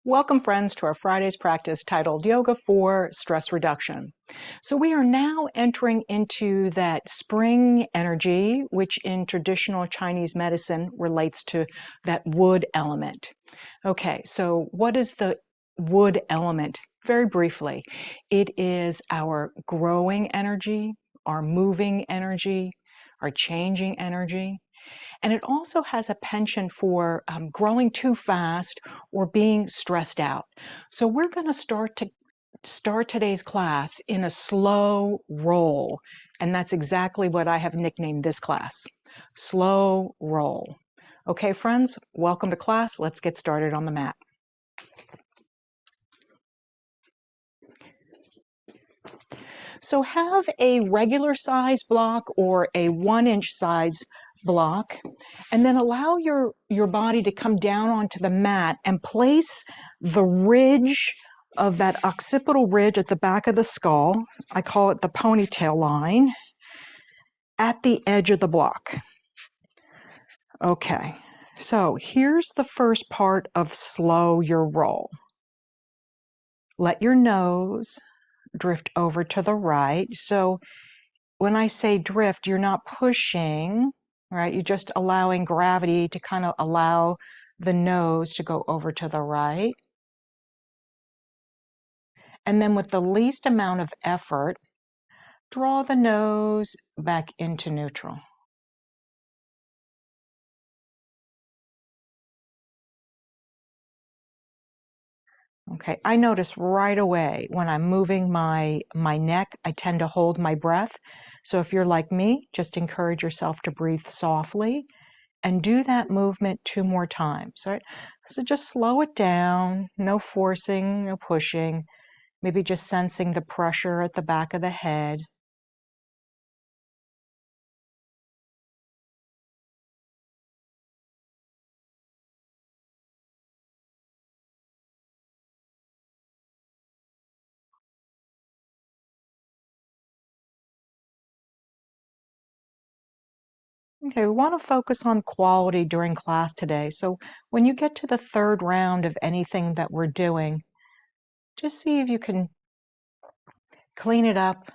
Welcome, friends, to our Friday's practice titled Yoga for Stress Reduction. So we are now entering into that spring energy, which in traditional Chinese medicine relates to that wood element. Okay, so what is the wood element? Very briefly, it is our growing energy, our moving energy, our changing energy. And it also has a penchant for growing too fast or being stressed out. So we're going to start today's class in a slow roll. And that's exactly what I have nicknamed this class, slow roll. Okay, friends, welcome to class. Let's get started on the mat. So have a regular size block or a 1-inch size block, and then allow your body to come down onto the mat and place the ridge of that occipital ridge at the back of the skull, I call it the ponytail line, at the edge of the block. Okay, so here's the first part of slow your roll. Let your nose drift over to the right. So when I say drift, you're not pushing, right? You're just allowing gravity to kind of allow the nose to go over to the right. And then with the least amount of effort, draw the nose back into neutral. Okay, I notice right away when I'm moving my neck, I tend to hold my breath. So if you're like me, just encourage yourself to breathe softly and do that movement 2 more times, right? So just slow it down, no forcing, no pushing, maybe just sensing the pressure at the back of the head. Okay, we want to focus on quality during class today. So when you get to the 3rd round of anything that we're doing, just see if you can clean it up.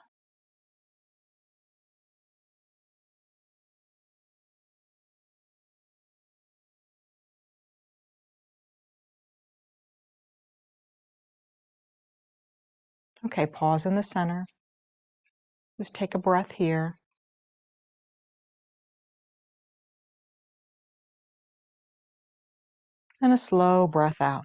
Okay, pause in the center. Just take a breath here. And a slow breath out.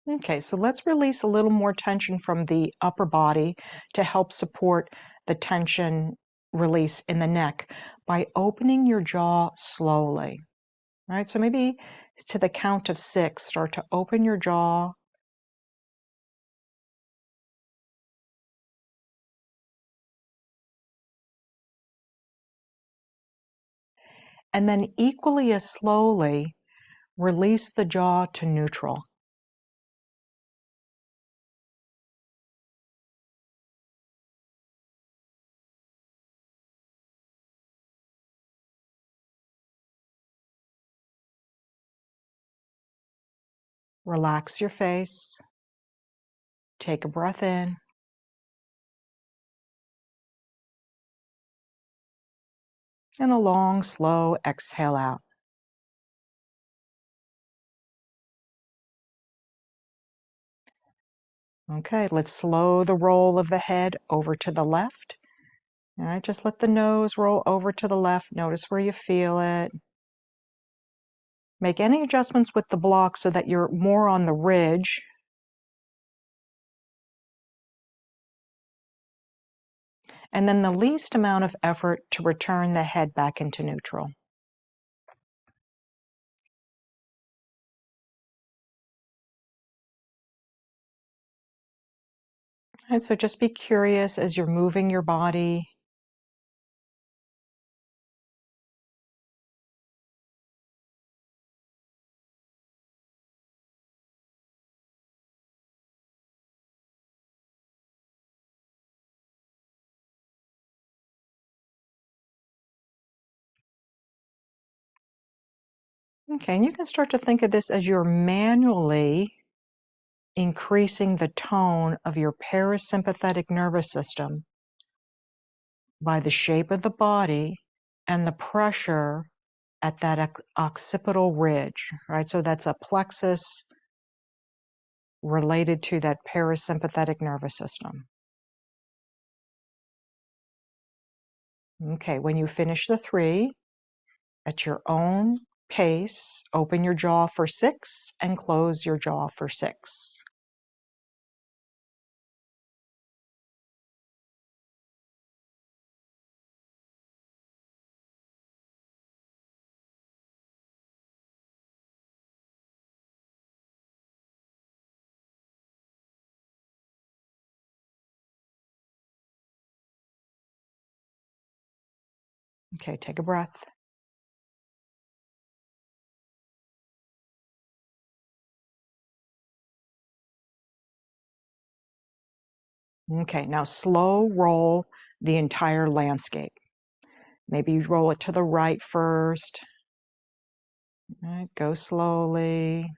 Okay, so let's release a little more tension from the upper body to help support the tension release in the neck by opening your jaw slowly. All right, so maybe to the count of 6, start to open your jaw. And then equally as slowly, release the jaw to neutral. Relax your face. Take a breath in. And a long, slow exhale out. Okay, let's slow the roll of the head over to the left. All right, just let the nose roll over to the left. Notice where you feel it. Make any adjustments with the block so that you're more on the ridge. And then the least amount of effort to return the head back into neutral. And so just be curious as you're moving your body. Okay, and you can start to think of this as you're manually increasing the tone of your parasympathetic nervous system by the shape of the body and the pressure at that occipital ridge, right? So that's a plexus related to that parasympathetic nervous system. Okay, when you finish the 3, at your own pace, open your jaw for 6 and close your jaw for 6. Okay, take a breath. Okay, now slow roll the entire landscape. Maybe you roll it to the right first. All right, go slowly.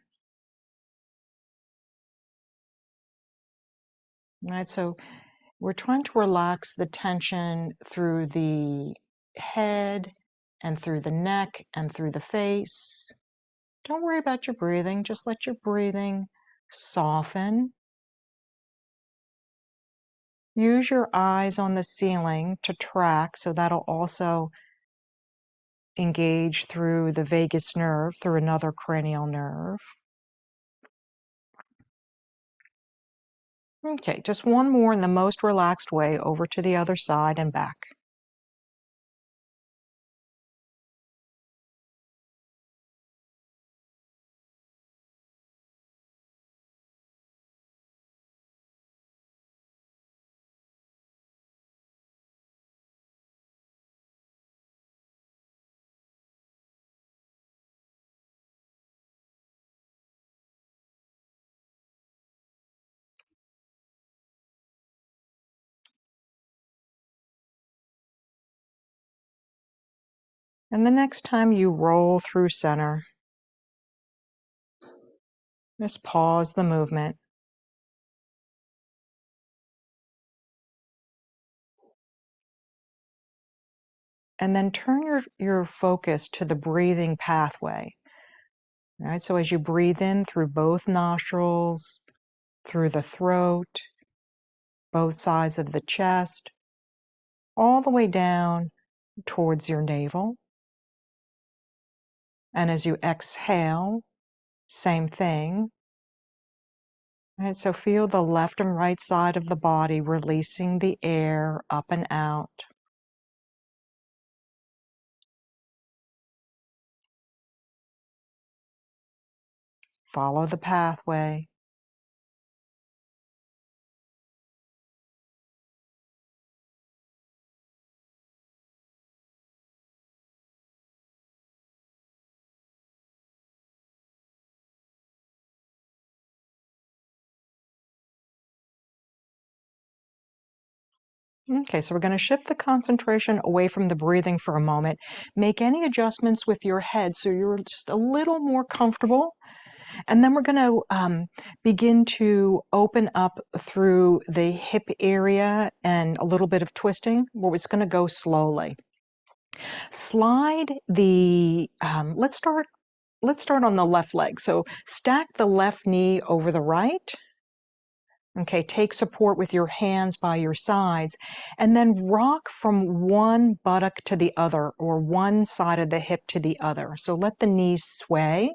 All right, so we're trying to relax the tension through the head and through the neck and through the face. Don't worry about your breathing, just let your breathing soften. Use your eyes on the ceiling to track, so that'll also engage through the vagus nerve, through another cranial nerve. Okay, just one more in the most relaxed way over to the other side and back. And the next time you roll through center, just pause the movement. And then turn your focus to the breathing pathway. All right, so as you breathe in through both nostrils, through the throat, both sides of the chest, all the way down towards your navel. And as you exhale, same thing. All right, so feel the left and right side of the body releasing the air up and out. Follow the pathway. Okay, so we're going to shift the concentration away from the breathing for a moment. Make any adjustments with your head so you're just a little more comfortable. And then we're going to begin to open up through the hip area and a little bit of twisting. Well, it's going to go slowly. Slide the, let's start on the left leg. So stack the left knee over the right. Okay, take support with your hands by your sides, and then rock from one buttock to the other, or one side of the hip to the other. So let the knees sway.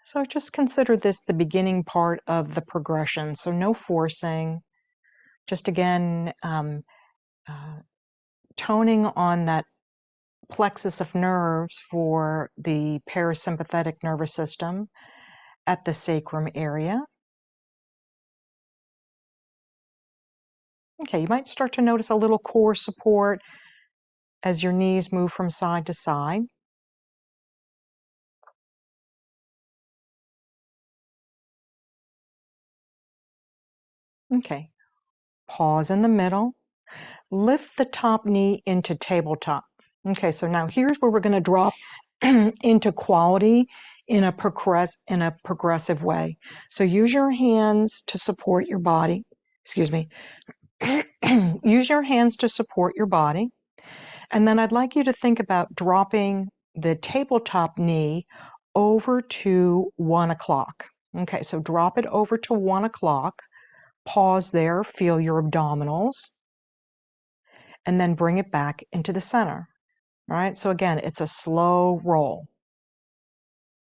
So just consider this the beginning part of the progression. So no forcing, just again, toning on that plexus of nerves for the parasympathetic nervous system at the sacrum area. Okay, you might start to notice a little core support as your knees move from side to side. Okay, pause in the middle. Lift the top knee into tabletop. Okay, so now here's where we're going to drop into quality in a progressive way. So use your hands to support your body. Excuse me. Use your hands to support your body. And then I'd like you to think about dropping the tabletop knee over to 1 o'clock. Okay, so drop it over to 1 o'clock. Pause there, feel your abdominals, and then bring it back into the center. All right, so again, it's a slow roll.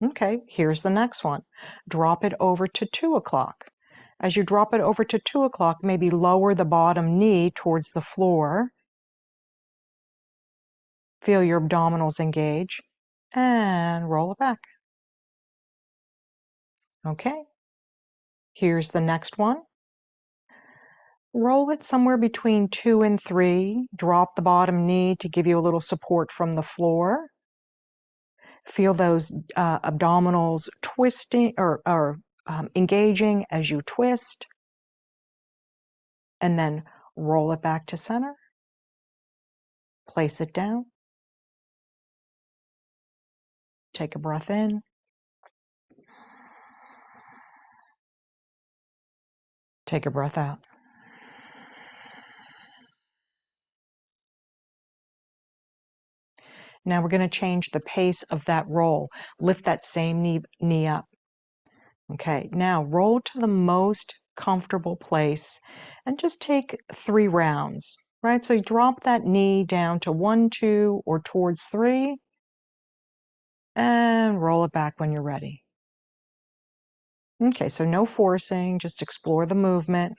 Okay, here's the next one. Drop it over to 2 o'clock. As you drop it over to 2 o'clock, maybe lower the bottom knee towards the floor. Feel your abdominals engage and roll it back. Okay, here's the next one. Roll it somewhere between 2 and 3. Drop the bottom knee to give you a little support from the floor. Feel those abdominals twisting or engaging as you twist. And then roll it back to center. Place it down. Take a breath in. Take a breath out. Now we're going to change the pace of that roll. Lift that same knee up. Okay, now roll to the most comfortable place and just take 3 rounds, right? So you drop that knee down to 1, 2, or towards 3, and roll it back when you're ready. Okay, so no forcing, just explore the movement.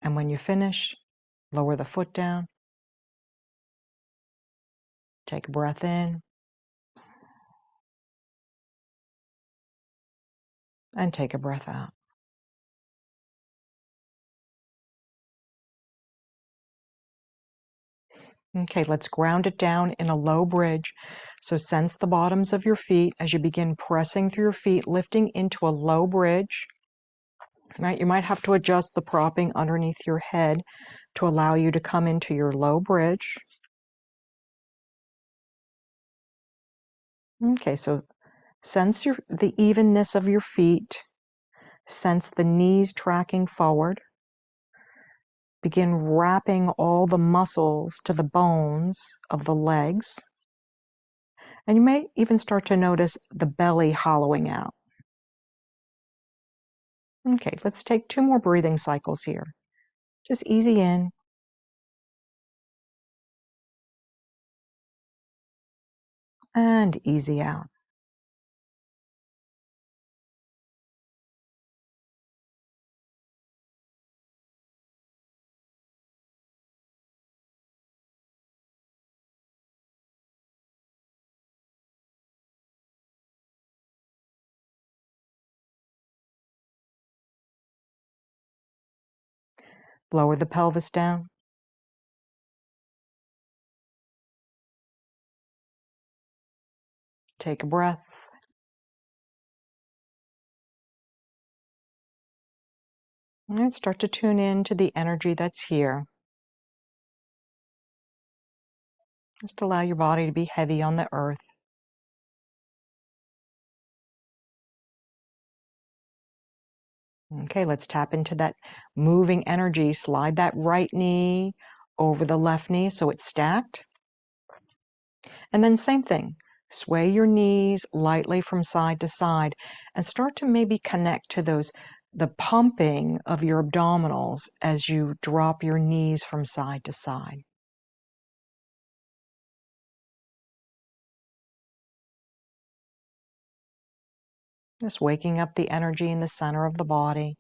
And when you finish, lower the foot down. Take a breath in. And take a breath out. Okay, let's ground it down in a low bridge. So sense the bottoms of your feet as you begin pressing through your feet, lifting into a low bridge. Right, you might have to adjust the propping underneath your head to allow you to come into your low bridge. Okay, so sense the evenness of your feet. Sense the knees tracking forward. Begin wrapping all the muscles to the bones of the legs. And you may even start to notice the belly hollowing out. Okay, let's take 2 more breathing cycles here. Just easy in and easy out. Lower the pelvis down. Take a breath. And start to tune in to the energy that's here. Just allow your body to be heavy on the earth. Okay, let's tap into that moving energy. Slide that right knee over the left knee so it's stacked. And then same thing. Sway your knees lightly from side to side and start to maybe connect to the pumping of your abdominals as you drop your knees from side to side. Just waking up the energy in the center of the body.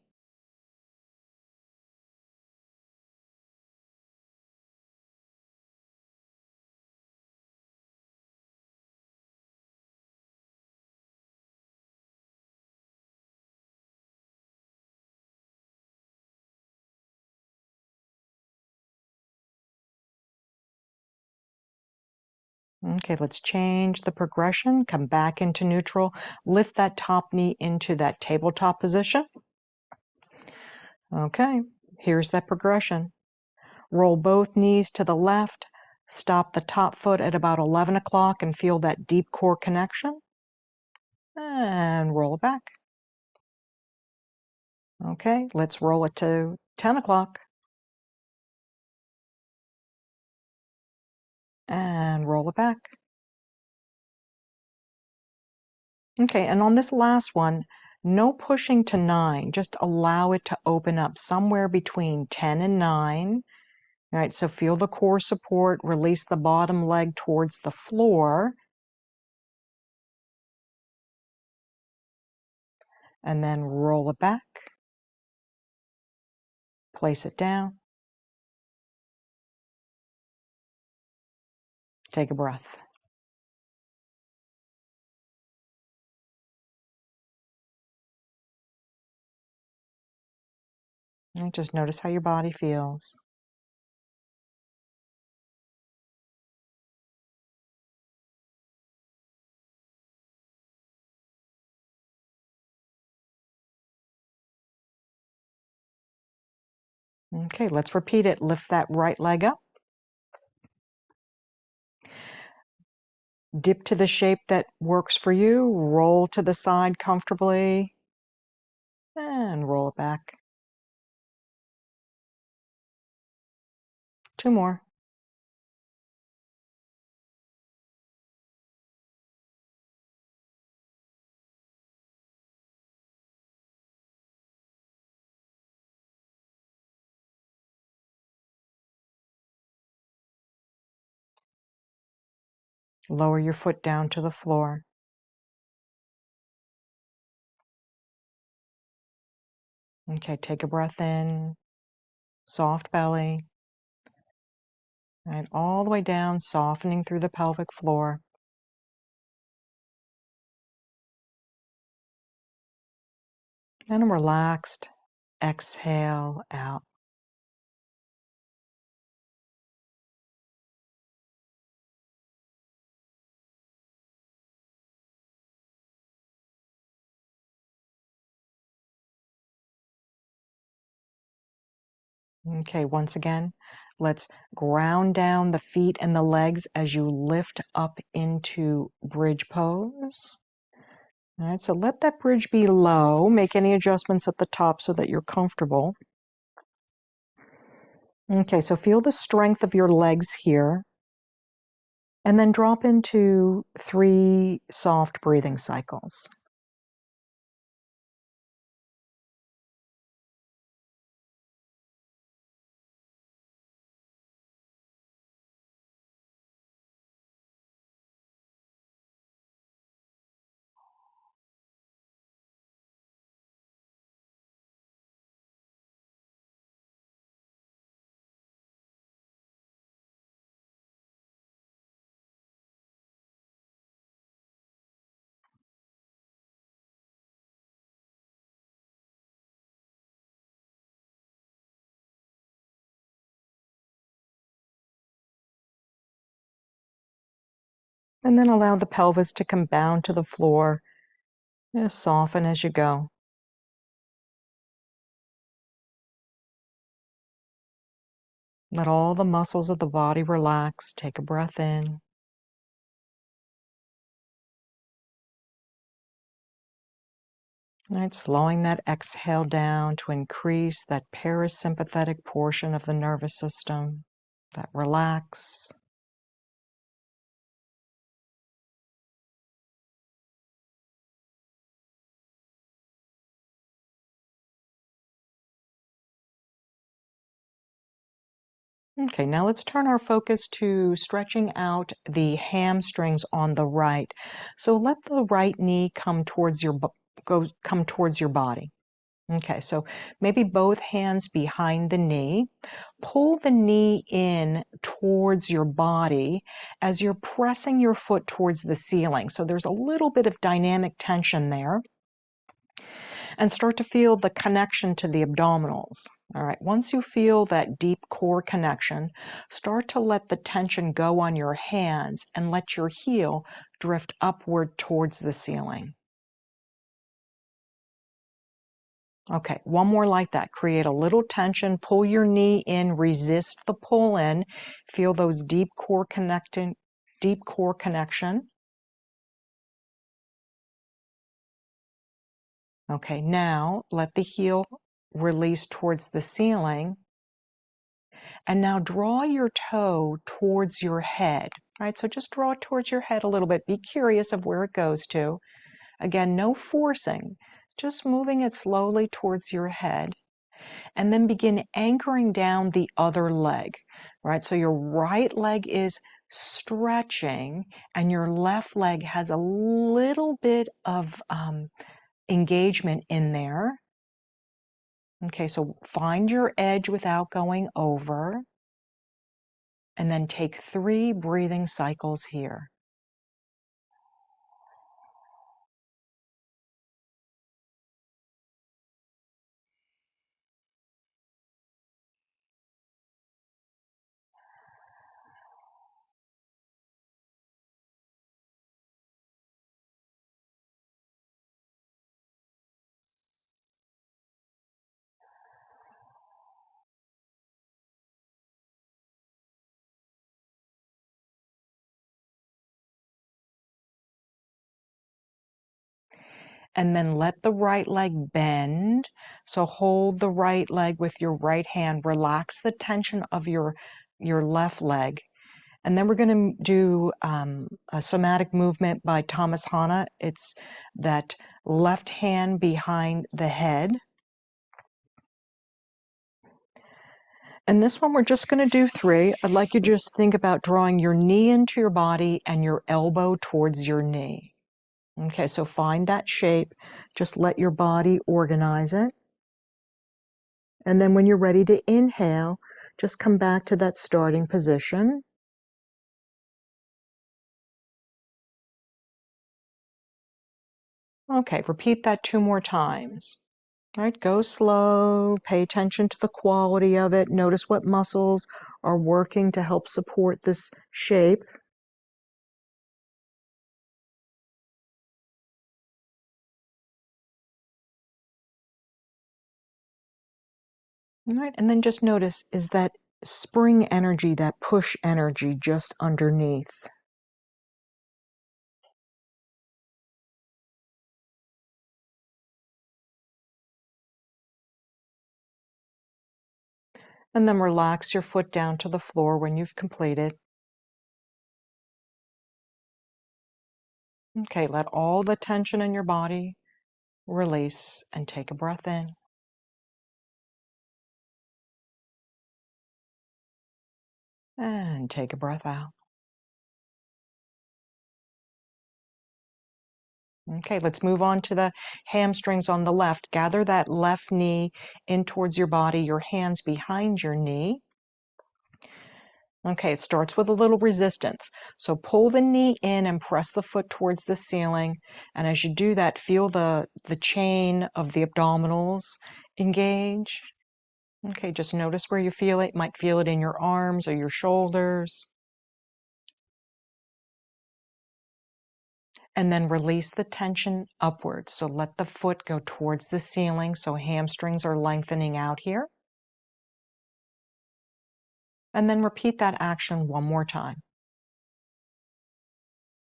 Okay, let's change the progression. Come back into neutral. Lift that top knee into that tabletop position. Okay, here's that progression. Roll both knees to the left. Stop the top foot at about 11 o'clock and feel that deep core connection. And roll it back. Okay, let's roll it to 10 o'clock. And roll it back. Okay, and on this last one, no pushing to 9. Just allow it to open up somewhere between 10 and 9. All right, so feel the core support, release the bottom leg towards the floor, and then roll it back. Place it down. Take a breath. And just notice how your body feels. Okay, let's repeat it. Lift that right leg up. Dip to the shape that works for you. Roll to the side comfortably. And roll it back. 2 more. Lower your foot down to the floor. Okay, take a breath in. Soft belly. All right, all the way down, softening through the pelvic floor. And a relaxed exhale out. Okay, once again, let's ground down the feet and the legs as you lift up into bridge pose. All right, so let that bridge be low. Make any adjustments at the top so that you're comfortable. Okay, so feel the strength of your legs here. And then drop into 3 soft breathing cycles. And then allow the pelvis to come down to the floor. Soften as you go. Let all the muscles of the body relax. Take a breath in. Right, slowing that exhale down to increase that parasympathetic portion of the nervous system that relax. Okay, now let's turn our focus to stretching out the hamstrings on the right. So let the right knee come towards your body. Okay, so maybe both hands behind the knee. Pull the knee in towards your body as you're pressing your foot towards the ceiling. So there's a little bit of dynamic tension there. And start to feel the connection to the abdominals. All right, once you feel that deep core connection, start to let the tension go on your hands and let your heel drift upward towards the ceiling. Okay, one more like that. Create a little tension, pull your knee in, resist the pull in, feel those deep core connection. Okay, now let the heel release towards the ceiling. And now draw your toe towards your head. All right, so just draw it towards your head a little bit. Be curious of where it goes to. Again, no forcing, just moving it slowly towards your head. And then begin anchoring down the other leg. Right, so your right leg is stretching and your left leg has a little bit of engagement in there. Okay, so find your edge without going over. And then take 3 breathing cycles here. And then let the right leg bend. So hold the right leg with your right hand. Relax the tension of your left leg. And then we're going to do a somatic movement by Thomas Hanna. It's that left hand behind the head. And this one, we're just going to do 3. I'd like you to just think about drawing your knee into your body and your elbow towards your knee. Okay, so find that shape. Just let your body organize it. And then when you're ready to inhale, just come back to that starting position. Okay, repeat that 2 more times. All right, go slow, pay attention to the quality of it. Notice what muscles are working to help support this shape. All right, and then just notice, is that spring energy, that push energy just underneath? And then relax your foot down to the floor when you've completed. Okay, let all the tension in your body release and take a breath in. And take a breath out. Okay, let's move on to the hamstrings on the left. Gather that left knee in towards your body, your hands behind your knee. Okay, it starts with a little resistance. So pull the knee in and press the foot towards the ceiling. And as you do that, feel the chain of the abdominals engage. Okay, just notice where you feel it. You might feel it in your arms or your shoulders. And then release the tension upwards. So let the foot go towards the ceiling so hamstrings are lengthening out here. And then repeat that action 1 more time.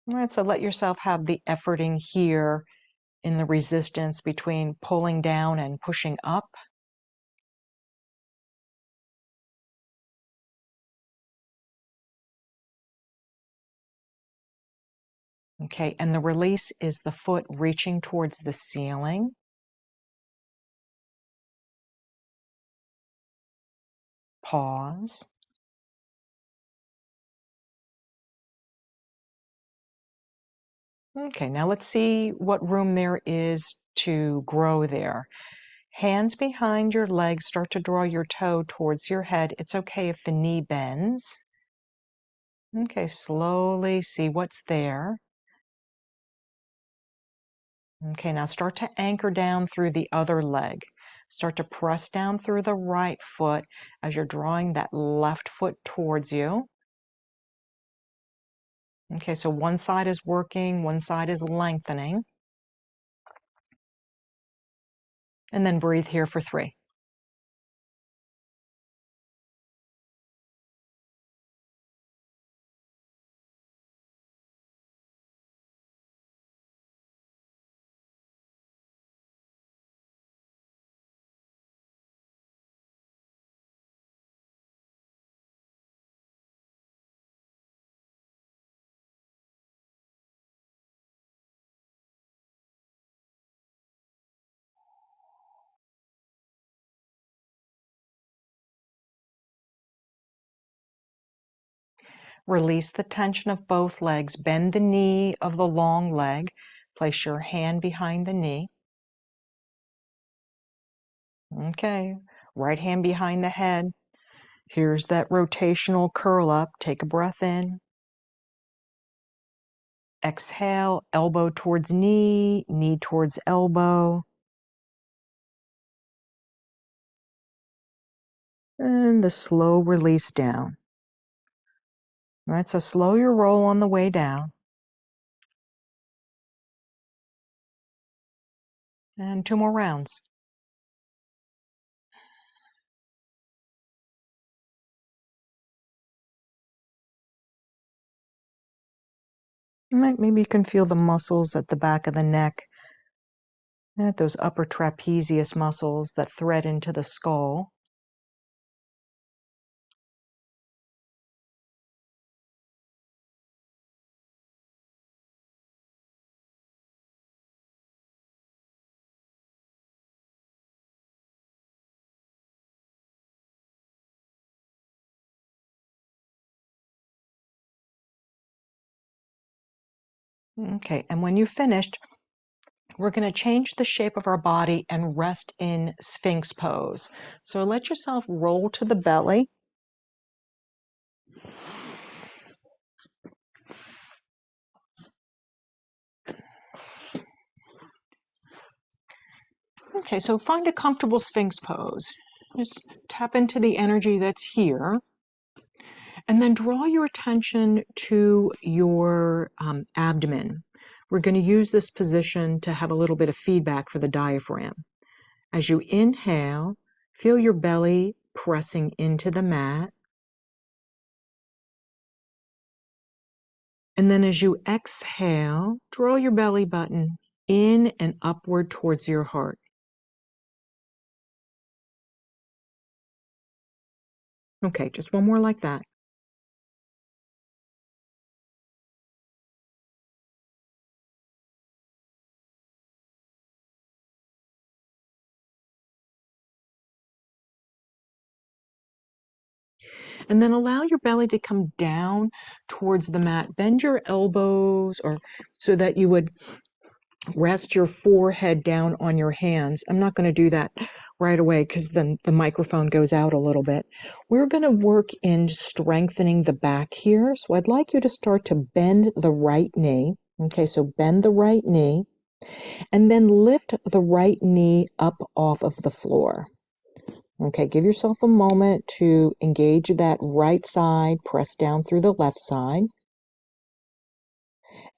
All right, so let yourself have the efforting here in the resistance between pulling down and pushing up. Okay, and the release is the foot reaching towards the ceiling. Pause. Okay, now let's see what room there is to grow there. Hands behind your legs, start to draw your toe towards your head. It's okay if the knee bends. Okay, slowly see what's there. Okay, now start to anchor down through the other leg. Start to press down through the right foot as you're drawing that left foot towards you. Okay, so one side is working, one side is lengthening. And then breathe here for 3. Release the tension of both legs. Bend the knee of the long leg. Place your hand behind the knee. Okay, right hand behind the head. Here's that rotational curl up. Take a breath in. Exhale, elbow towards knee, knee towards elbow. And the slow release down. All right, so slow your roll on the way down. And 2 more rounds. Maybe you can feel the muscles at the back of the neck, at those upper trapezius muscles that thread into the skull. Okay, and when you've finished, we're going to change the shape of our body and rest in Sphinx pose. So let yourself roll to the belly. Okay, so find a comfortable Sphinx pose. Just tap into the energy that's here. And then draw your attention to your abdomen. We're going to use this position to have a little bit of feedback for the diaphragm. As you inhale, feel your belly pressing into the mat. And then as you exhale, draw your belly button in and upward towards your heart. Okay, just one more like that. And then allow your belly to come down towards the mat. Bend your elbows or so that you would rest your forehead down on your hands. I'm not going to do that right away because then the microphone goes out a little bit. We're going to work in strengthening the back here. So I'd like you to start to bend the right knee. Okay, so bend the right knee and then lift the right knee up off of the floor. Okay, give yourself a moment to engage that right side, press down through the left side,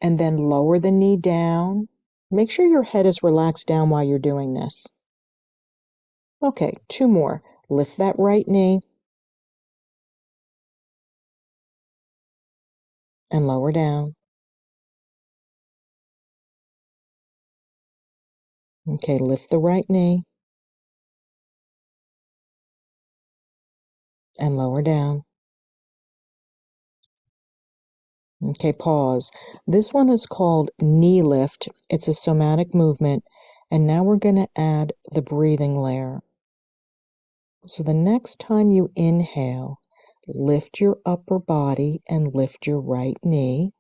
and then lower the knee down. Make sure your head is relaxed down while you're doing this. Okay, 2 more. Lift that right knee and lower down. Okay, lift the right knee and lower down. Okay, pause. This one is called knee lift. It's a somatic movement. And now we're going to add the breathing layer. So the next time you inhale, lift your upper body and lift your right knee.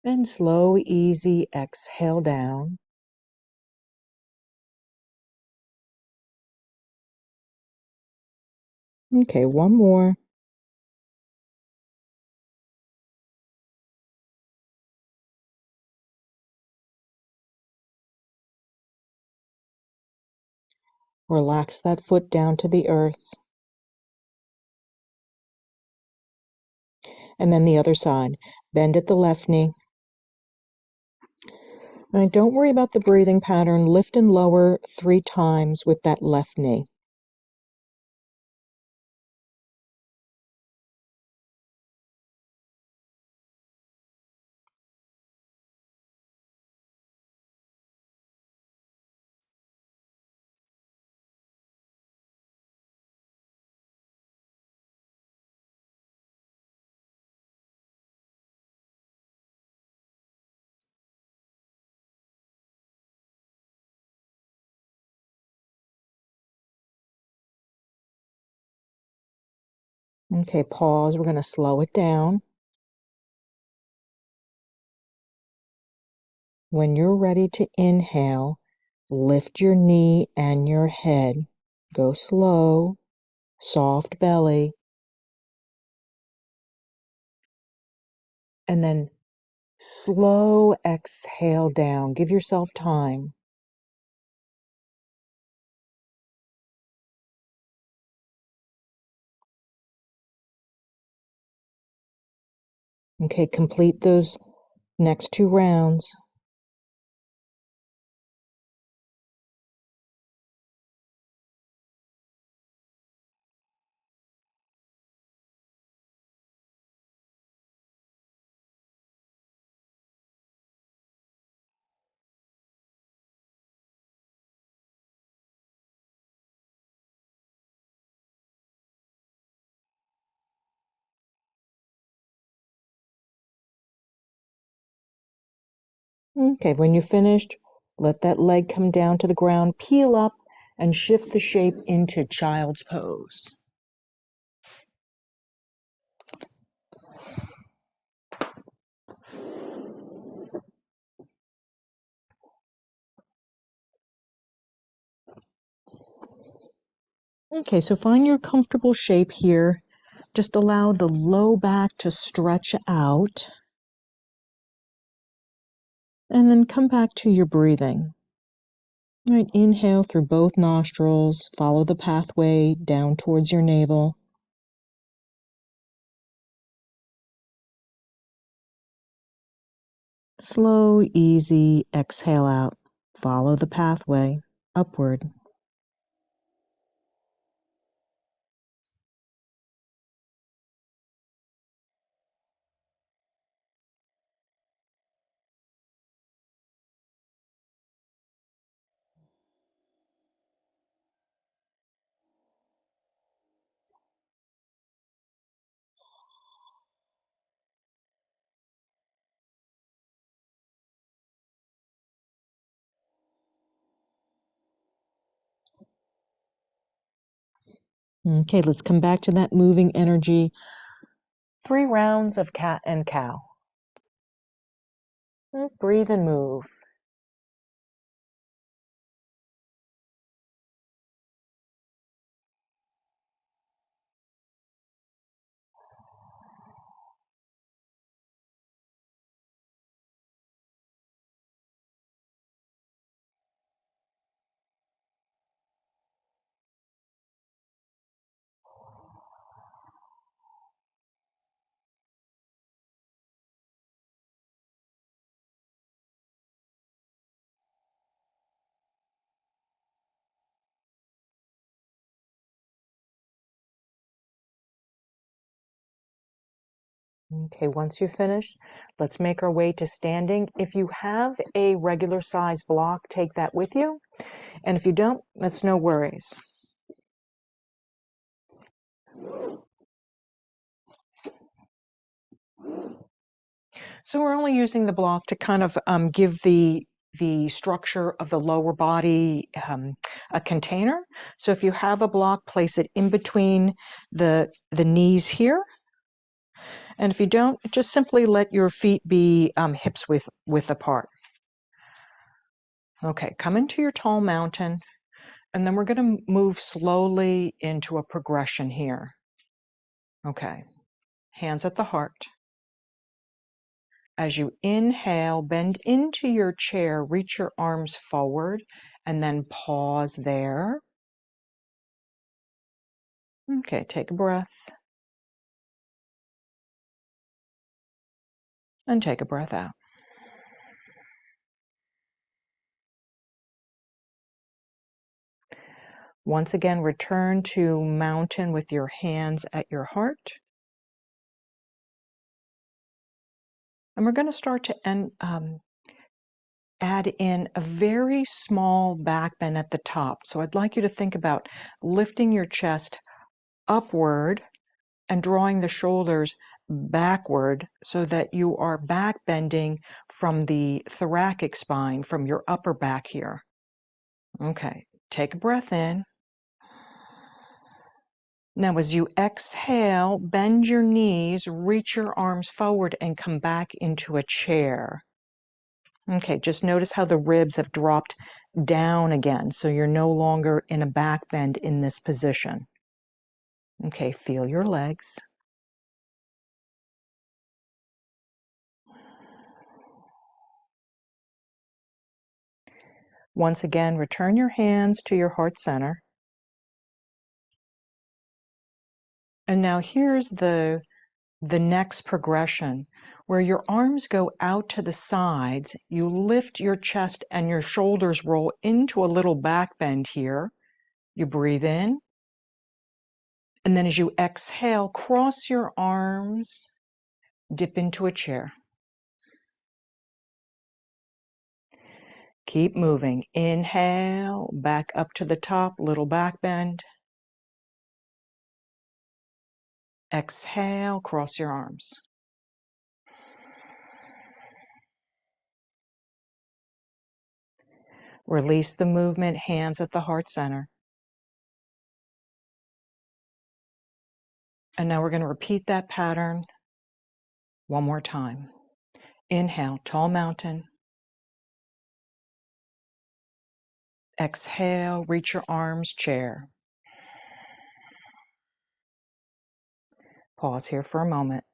And slow, easy exhale down. Okay, one more. Relax that foot down to the earth. And then the other side. Bend at the left knee. All right, don't worry about the breathing pattern. Lift and lower 3 times with that left knee. Okay, pause. We're going to slow it down. When you're ready to inhale, lift your knee and your head. Go slow, soft belly. And then slow exhale down. Give yourself time. Okay, complete those next 2 rounds. Okay, when you're finished, let that leg come down to the ground, peel up, and shift the shape into child's pose. Okay, so find your comfortable shape here. Just allow the low back to stretch out. And then come back to your breathing. All right, inhale through both nostrils. Follow the pathway down towards your navel. Slow, easy exhale out. Follow the pathway upward. Okay, let's come back to that moving energy. 3 rounds of cat and cow. Breathe and move. Okay, once you've finished, let's make our way to standing. If you have a regular size block, take that with you. And if you don't, that's no worries. So we're only using the block to kind of give the structure of the lower body a container. So if you have a block, place it in between the knees here. And if you don't, just simply let your feet be hips width apart. Okay, come into your tall mountain, and then we're going to move slowly into a progression here. Okay, hands at the heart. As you inhale, bend into your chair, reach your arms forward, and then pause there. Okay, take a breath. And take a breath out. Once again, return to mountain with your hands at your heart. And we're going to start to add in a very small back bend at the top. So I'd like you to think about lifting your chest upward and drawing the shoulders backward so that you are back bending from the thoracic spine, from your upper back here. Okay, take a breath in. Now, as you exhale, bend your knees, reach your arms forward, and come back into a chair. Okay, just notice how the ribs have dropped down again, so you're no longer in a back bend in this position. Okay, feel your legs. Once again, return your hands to your heart center. And now here's the next progression, where your arms go out to the sides, you lift your chest and your shoulders roll into a little back bend here. You breathe in, and then as you exhale, cross your arms, dip into a chair. Keep moving. Inhale, back up to the top, little back bend. Exhale, cross your arms. Release the movement, hands at the heart center. And now we're going to repeat that pattern one more time. Inhale, tall mountain. Exhale, reach your arms, chair. Pause here for a moment.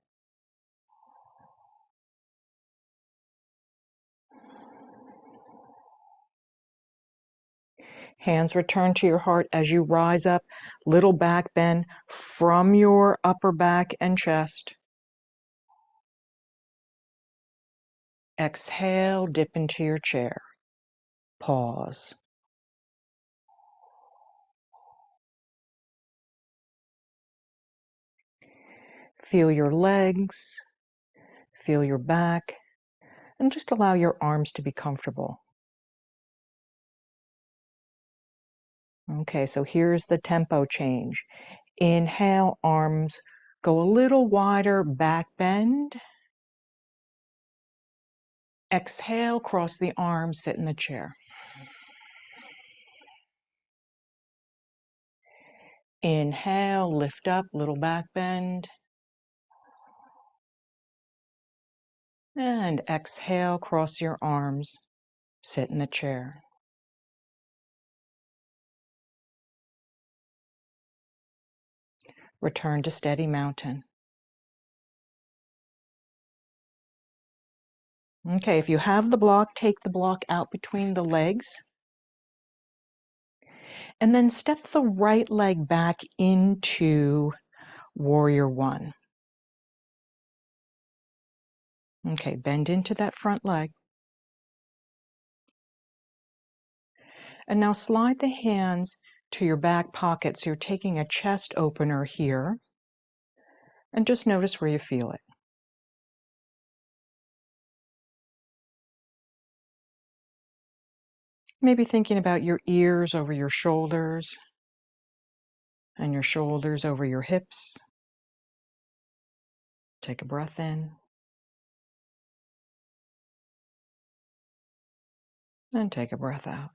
Hands return to your heart as you rise up, little back bend from your upper back and chest. Exhale, dip into your chair. Pause. Feel your legs, feel your back, and just allow your arms to be comfortable. Okay, so here's the tempo change. Inhale, arms go a little wider, back bend. Exhale, cross the arms, sit in the chair. Inhale, lift up, little back bend. And exhale, cross your arms, sit in the chair. Return to steady mountain. Okay, if you have the block, take the block out between the legs. And then step the right leg back into Warrior One. Okay, bend into that front leg. And now slide the hands to your back pocket. So you're taking a chest opener here. And just notice where you feel it. Maybe thinking about your ears over your shoulders and your shoulders over your hips. Take a breath in. And take a breath out.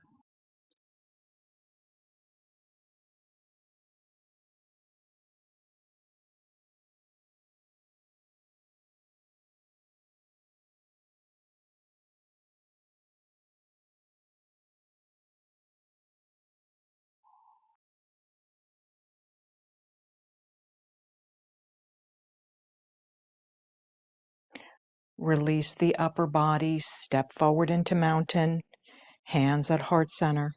Release the upper body, step forward into mountain, hands at heart center.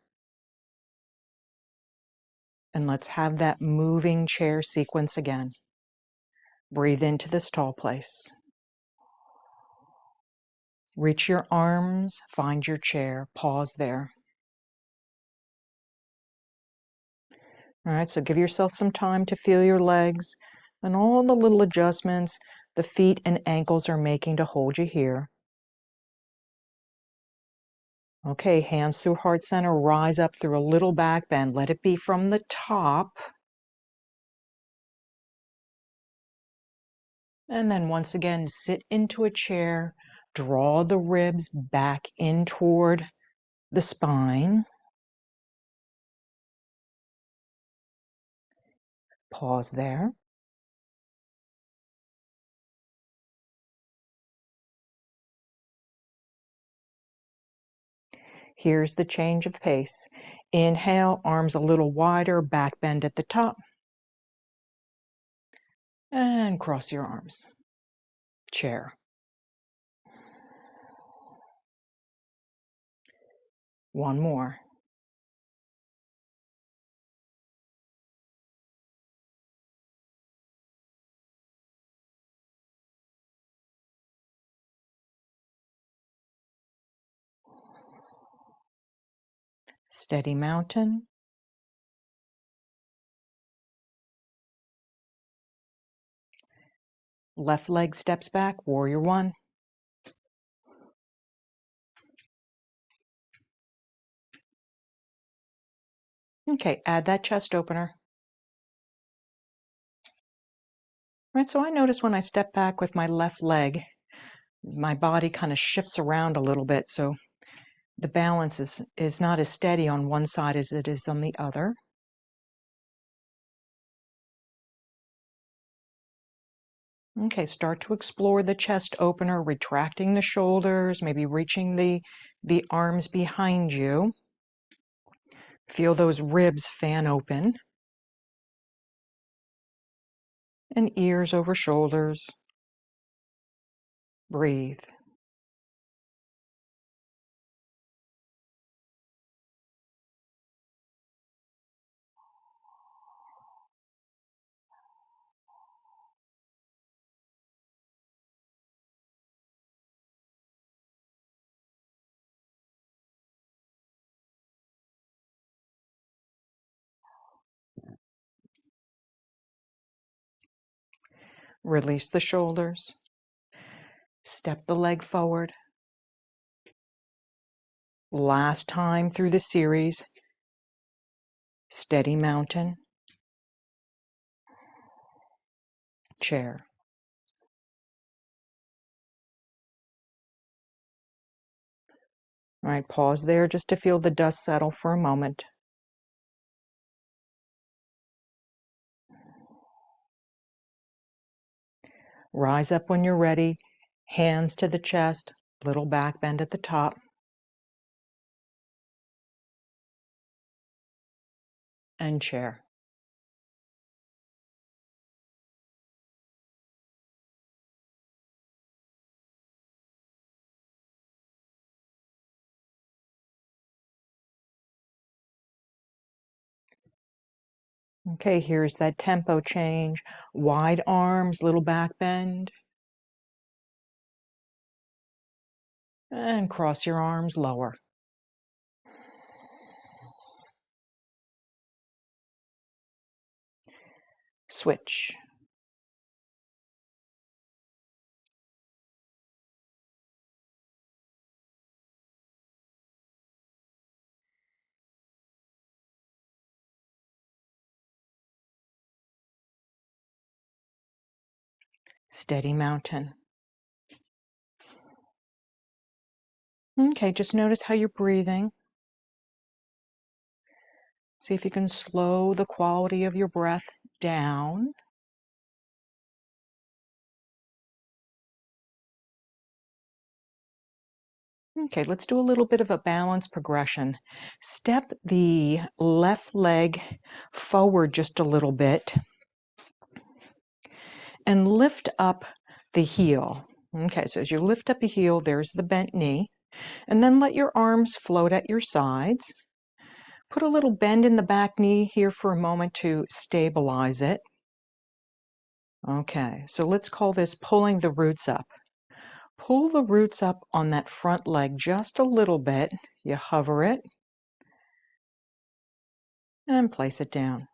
And let's have that moving chair sequence again. Breathe into this tall place. Reach your arms, find your chair, pause there. All right, so give yourself some time to feel your legs and all the little adjustments the feet and ankles are making to hold you here. Okay, hands through heart center, rise up through a little back bend. Let it be from the top. And then once again, sit into a chair, draw the ribs back in toward the spine. Pause there. Here's the change of pace. Inhale, arms a little wider, back bend at the top. And cross your arms. Chair. One more. Steady mountain. Left leg steps back, warrior one. Okay, add that chest opener. Right, so I notice when I step back with my left leg, my body kind of shifts around a little bit, so the balance is not as steady on one side as it is on the other. Okay, start to explore the chest opener, retracting the shoulders, maybe reaching the arms behind you. Feel those ribs fan open. And ears over shoulders. Breathe. Release the shoulders. Step the leg forward. Last time through the series. Steady mountain. Chair. All right, pause there just to feel the dust settle for a moment. Rise up when you're ready. Hands to the chest. Little back bend at the top. And chair. Okay, here's that tempo change. Wide arms, little back bend. And cross your arms lower. Switch. Steady mountain. Okay, just notice how you're breathing. See if you can slow the quality of your breath down. Okay, let's do a little bit of a balance progression. Step the left leg forward just a little bit and lift up the heel. Okay, so as you lift up a heel, there's the bent knee. And then let your arms float at your sides. Put a little bend in the back knee here for a moment to stabilize it. Okay, so let's call this pulling the roots up. Pull the roots up on that front leg just a little bit. You hover it and place it down.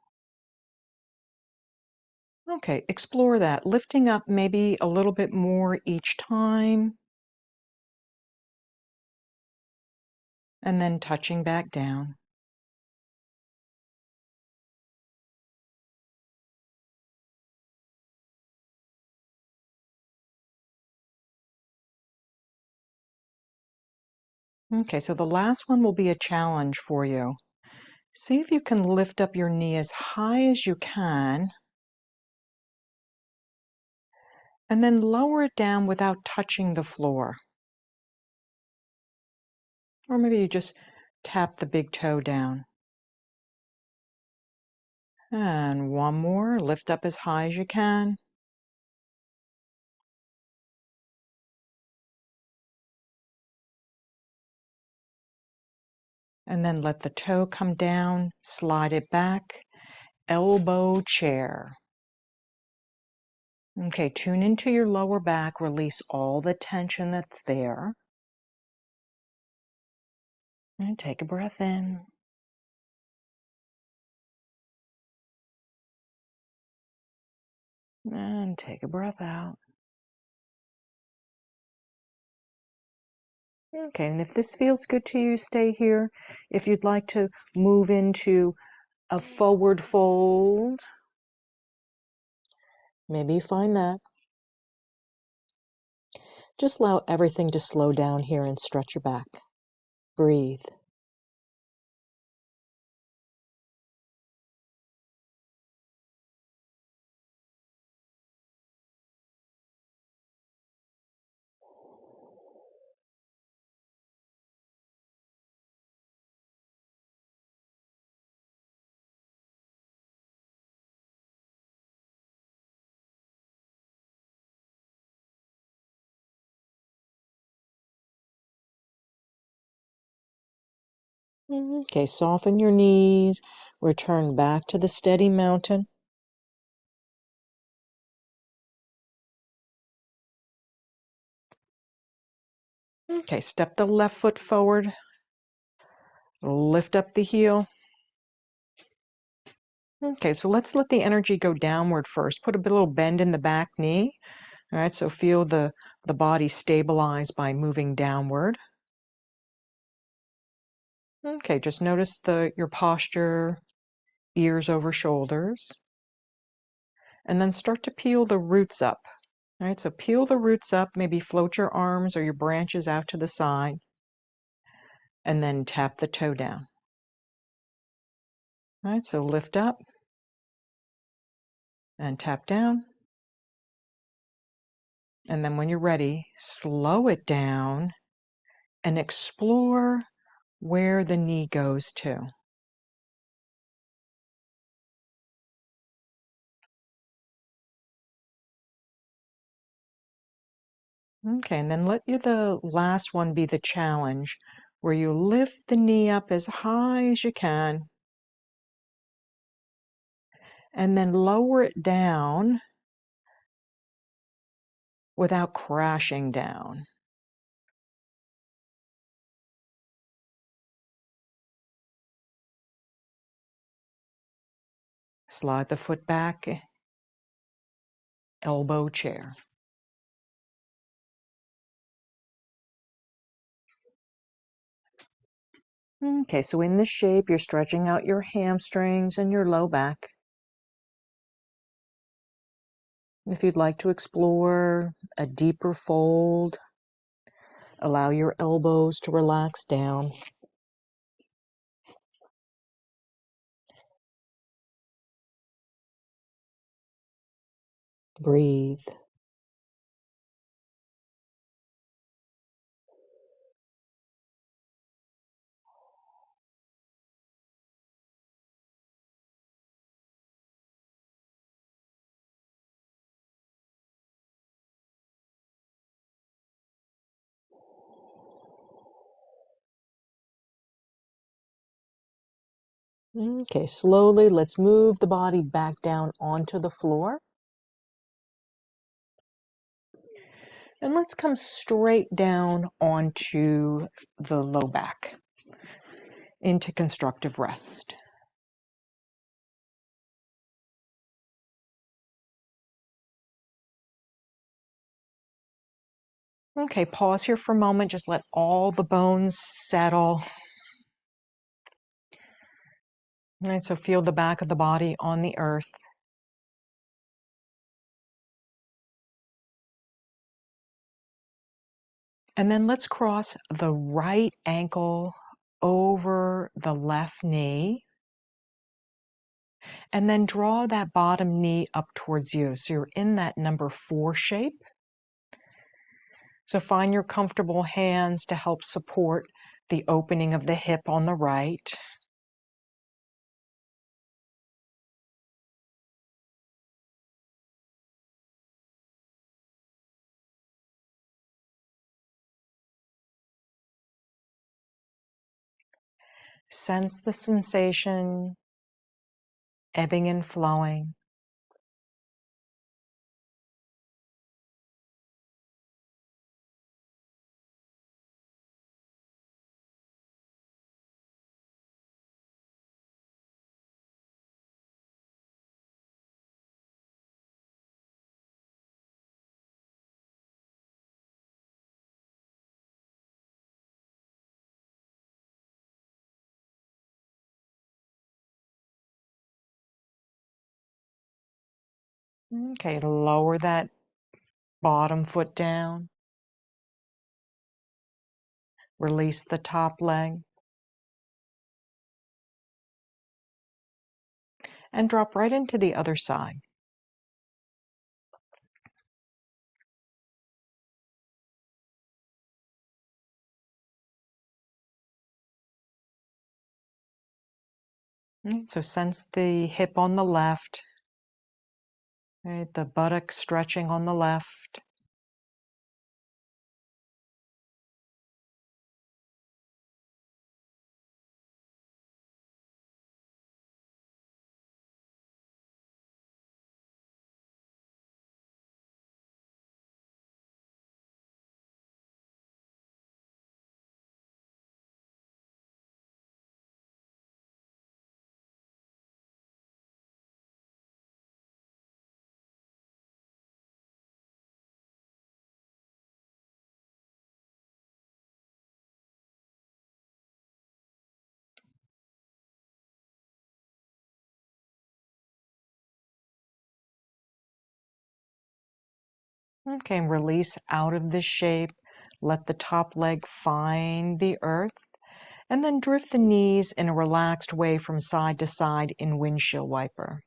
Okay, explore that, lifting up maybe a little bit more each time, and then touching back down. Okay, so the last one will be a challenge for you. See if you can lift up your knee as high as you can, and then lower it down without touching the floor. Or maybe you just tap the big toe down. And one more, lift up as high as you can. And then let the toe come down, slide it back, elbow chair. Okay, tune into your lower back, release all the tension that's there. And take a breath in. And take a breath out. Okay, and if this feels good to you, stay here. If you'd like to move into a forward fold, maybe you find that. Just allow everything to slow down here and stretch your back. Breathe. Okay, soften your knees. Return back to the steady mountain. Okay, step the left foot forward. Lift up the heel. Okay, so let's let the energy go downward first. Put a little bend in the back knee. All right, so feel the body stabilize by moving downward. Okay, just notice your posture, ears over shoulders. And then start to peel the roots up. All right, so peel the roots up, maybe float your arms or your branches out to the side, and then tap the toe down. All right, so lift up and tap down. And then when you're ready, slow it down and explore where the knee goes to. Okay, and then let the last one be the challenge, where you lift the knee up as high as you can, and then lower it down without crashing down. Slide the foot back, elbow chair. Okay, so in this shape, you're stretching out your hamstrings and your low back. If you'd like to explore a deeper fold, allow your elbows to relax down. Breathe. Okay, slowly let's move the body back down onto the floor. And let's come straight down onto the low back into constructive rest. Okay, pause here for a moment. Just let all the bones settle. All right, so feel the back of the body on the earth. And then let's cross the right ankle over the left knee. And then draw that bottom knee up towards you. So you're in that number 4 shape. So find your comfortable hands to help support the opening of the hip on the right. Sense the sensation ebbing and flowing. Okay, lower that bottom foot down. Release the top leg. And drop right into the other side. Right, so sense the hip on the left. Right, the buttock stretching on the left. Okay, and release out of this shape. Let the top leg find the earth. And then drift the knees in a relaxed way from side to side in windshield wiper.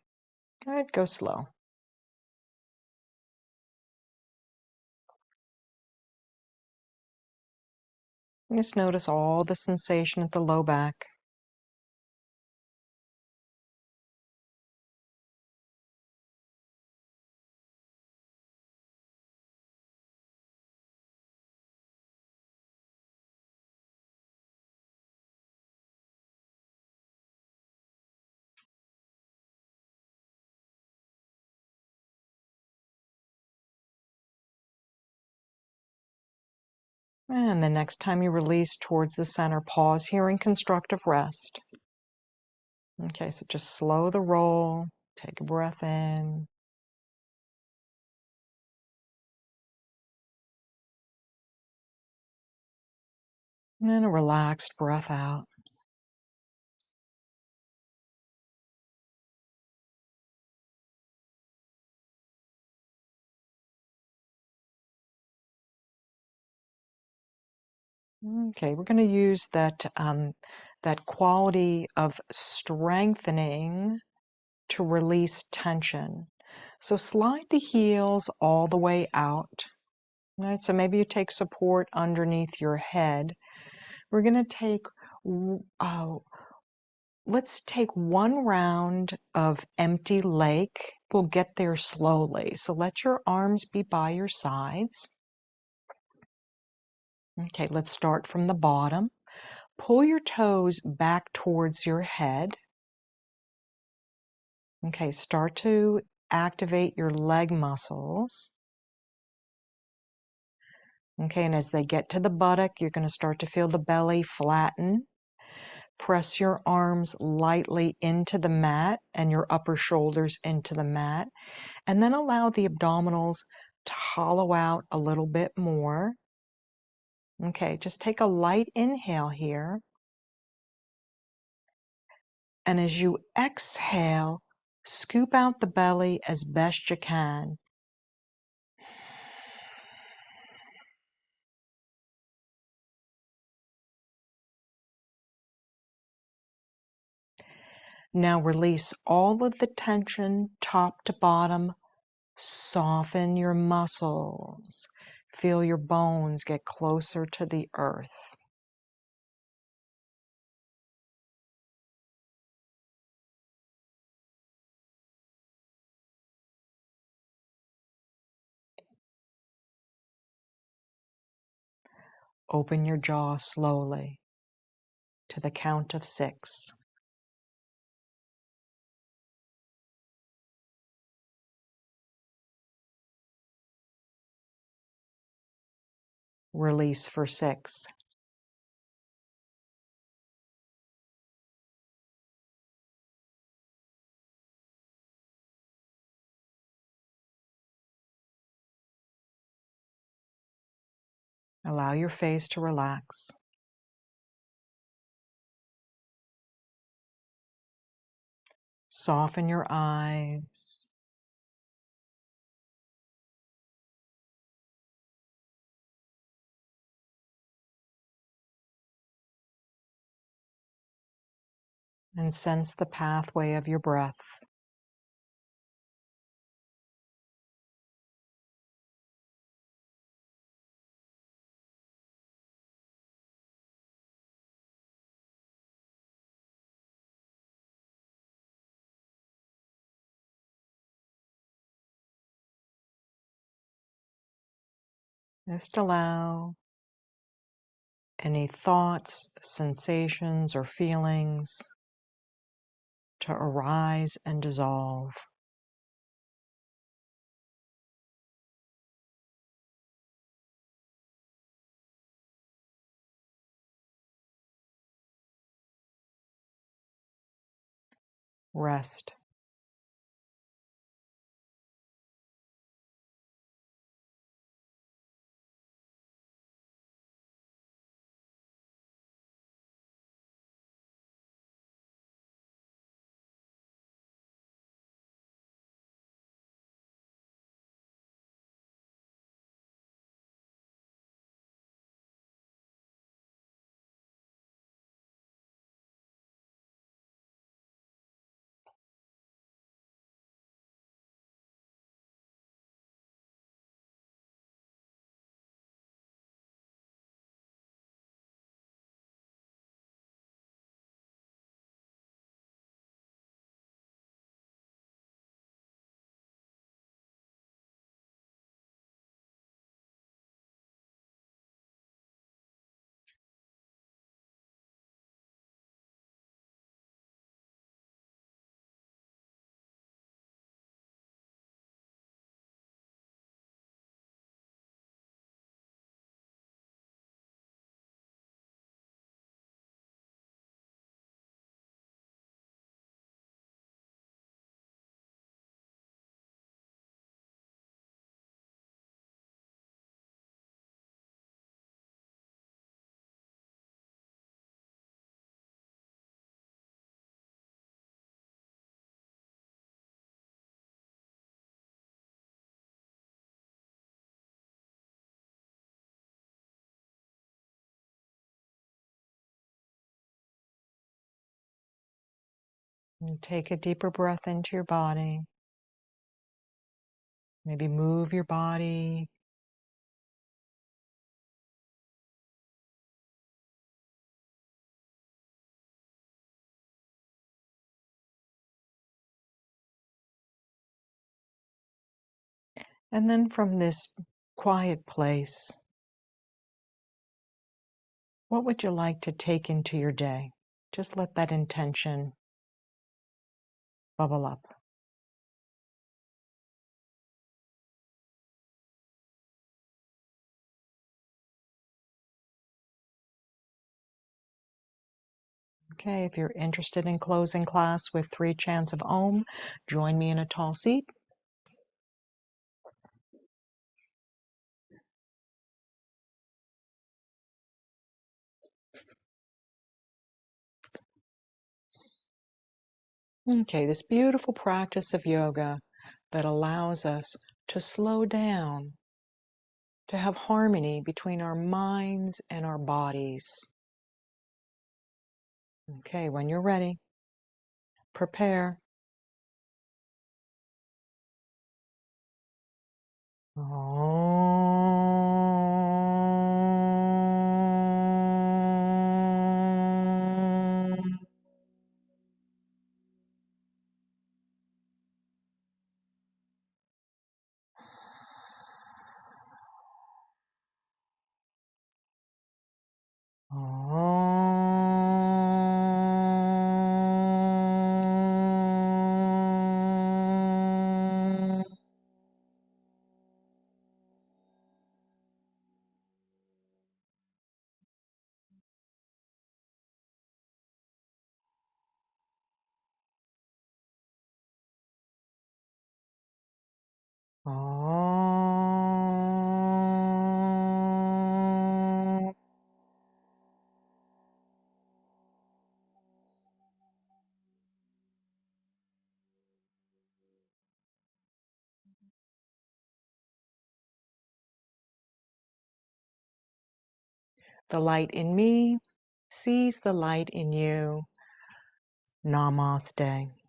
All right, go slow. Just notice all the sensation at the low back. And the next time you release towards the center, pause here in constructive rest. Okay, so just slow the roll. Take a breath in. And then a relaxed breath out. Okay, we're going to use that quality of strengthening to release tension. So slide the heels all the way out. Right, so maybe you take support underneath your head. We're going to take, let's take one round of empty lake. We'll get there slowly. So let your arms be by your sides. Okay, let's start from the bottom. Pull your toes back towards your head. Okay, start to activate your leg muscles. Okay, and as they get to the buttock, you're going to start to feel the belly flatten. Press your arms lightly into the mat and your upper shoulders into the mat, and then allow the abdominals to hollow out a little bit more. Okay, just take a light inhale here. And as you exhale, scoop out the belly as best you can. Now release all of the tension, top to bottom. Soften your muscles. Feel your bones get closer to the earth. Open your jaw slowly to the count of 6. Release for 6. Allow your face to relax. Soften your eyes. And sense the pathway of your breath. Just allow any thoughts, sensations, or feelings to arise and dissolve. Rest. And take a deeper breath into your body. Maybe move your body. And then from this quiet place, what would you like to take into your day? Just let that intention bubble up. Okay, if you're interested in closing class with 3 chants of Om, join me in a tall seat. Okay, this beautiful practice of yoga that allows us to slow down, to have harmony between our minds and our bodies. Okay, when you're ready, prepare. Om. Om. Om. The light in me sees the light in you. Namaste.